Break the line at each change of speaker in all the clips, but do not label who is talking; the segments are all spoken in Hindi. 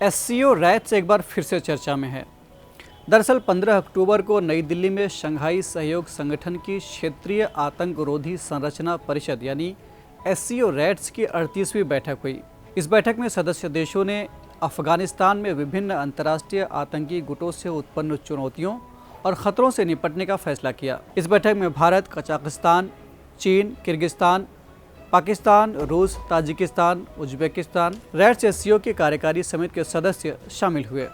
एससीओ रैट्स एक बार फिर से चर्चा में है। दरअसल 15 अक्टूबर को नई दिल्ली में शंघाई सहयोग संगठन की क्षेत्रीय आतंकरोधी संरचना परिषद यानी एससीओ रैट्स की 38वीं बैठक हुई। इस बैठक में सदस्य देशों ने अफगानिस्तान में विभिन्न अंतर्राष्ट्रीय आतंकी गुटों से उत्पन्न चुनौतियों और खतरों से निपटने का फैसला किया। इस बैठक में भारत, कजाकिस्तान, चीन, किर्गिस्तान, पाकिस्तान, रूस, ताजिकिस्तान, उज्बेकिस्तान, रैट्स एससीओ की कार्यकारी समिति के सदस्य शामिल हुए।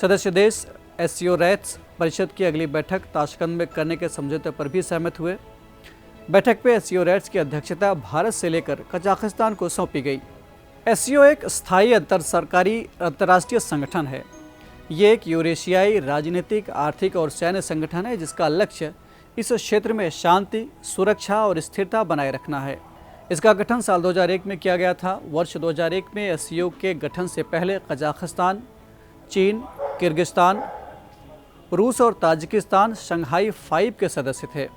सदस्य देश एससीओ रैट्स परिषद की अगली बैठक ताशकंद में करने के समझौते पर भी सहमत हुए। बैठक में एससीओ रैट्स की अध्यक्षता भारत से लेकर कजाकिस्तान को सौंपी गई। एससीओ एक स्थायी सरकारी अंतर्राष्ट्रीय संगठन है। ये एक यूरेशियाई राजनीतिक, आर्थिक और सैन्य संगठन है जिसका लक्ष्य इस क्षेत्र में शांति, सुरक्षा और स्थिरता बनाए रखना है। इसका गठन साल 2001 में किया गया था। वर्ष 2001 में एससीओ के गठन से पहले कजाकिस्तान, चीन, किर्गिस्तान, रूस और ताजिकिस्तान शंघाई 5 के सदस्य थे।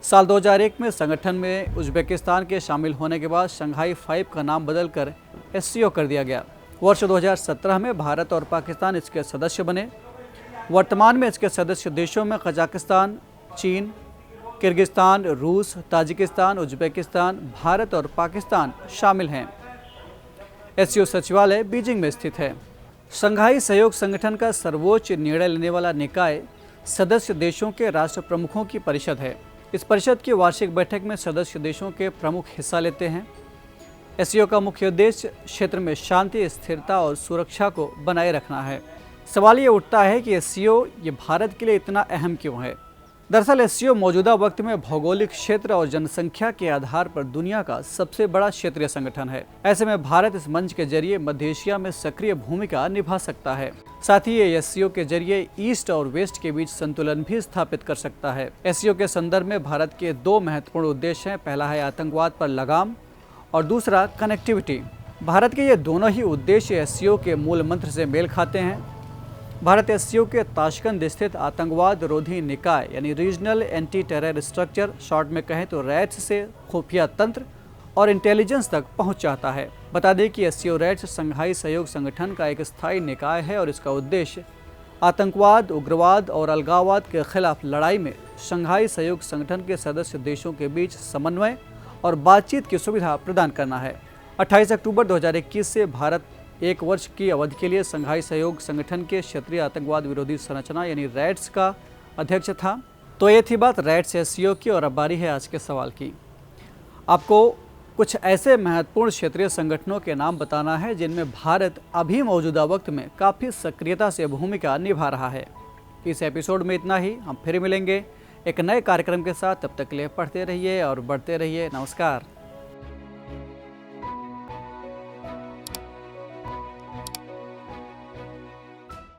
साल 2001 में संगठन में उज्बेकिस्तान के शामिल होने के बाद शंघाई 5 का नाम बदलकर एससीओ कर दिया गया। वर्ष 2017 में भारत और पाकिस्तान इसके सदस्य बने। वर्तमान में इसके सदस्य देशों में कजाकिस्तान, चीन, किर्गिस्तान, रूस, ताजिकिस्तान, उज्बेकिस्तान, भारत और पाकिस्तान शामिल हैं। एससीओ सचिवालय बीजिंग में स्थित है। शंघाई सहयोग संगठन का सर्वोच्च निर्णय लेने वाला निकाय सदस्य देशों के राष्ट्र प्रमुखों की परिषद है। इस परिषद की वार्षिक बैठक में सदस्य देशों के प्रमुख हिस्सा लेते हैं। एससीओ का मुख्य उद्देश्य क्षेत्र में शांति, स्थिरता और सुरक्षा को बनाए रखना है। सवाल ये उठता है कि एससीओ ये भारत के लिए इतना अहम क्यों है। दरअसल एससीओ मौजूदा वक्त में भौगोलिक क्षेत्र और जनसंख्या के आधार पर दुनिया का सबसे बड़ा क्षेत्रीय संगठन है। ऐसे में भारत इस मंच के जरिए मध्य एशिया में सक्रिय भूमिका निभा सकता है। साथ ही ये एससीओ के जरिए ईस्ट और वेस्ट के बीच संतुलन भी स्थापित कर सकता है। एससीओ के संदर्भ में भारत के 2 महत्वपूर्ण उद्देश्य हैं। पहला है आतंकवाद पर लगाम और दूसरा कनेक्टिविटी। भारत के ये दोनों ही उद्देश्य एससीओ के मूल मंत्र से मेल खाते हैं। भारत एससीओ के ताशकंद स्थित आतंकवाद रोधी निकाय यानी regional anti terror structure, short में कहें तो रैट्स से खुफिया तंत्र और इंटेलिजेंस तक पहुंच चाहता है। बता दें कि एससीओ रैट्स शंघाई सहयोग संगठन का एक स्थायी निकाय है और इसका उद्देश्य आतंकवाद, उग्रवाद और अलगाववाद के खिलाफ लड़ाई में शंघाई सहयोग संगठन के सदस्य देशों के बीच समन्वय और बातचीत की सुविधा प्रदान करना है। 28 अक्टूबर 2021 से भारत 1 वर्ष की अवधि के लिए शंघाई सहयोग संगठन के क्षेत्रीय आतंकवाद विरोधी संरचना यानी रैट्स का अध्यक्ष था। तो ये थी बात रैट्स एससीओ की और अब बारी है आज के सवाल की। आपको कुछ ऐसे महत्वपूर्ण क्षेत्रीय संगठनों के नाम बताना है जिनमें भारत अभी मौजूदा वक्त में काफ़ी सक्रियता से भूमिका निभा रहा है। इस एपिसोड में इतना ही। हम फिर मिलेंगे एक नए कार्यक्रम के साथ। तब तक के लिए पढ़ते रहिए और बढ़ते रहिए। नमस्कार।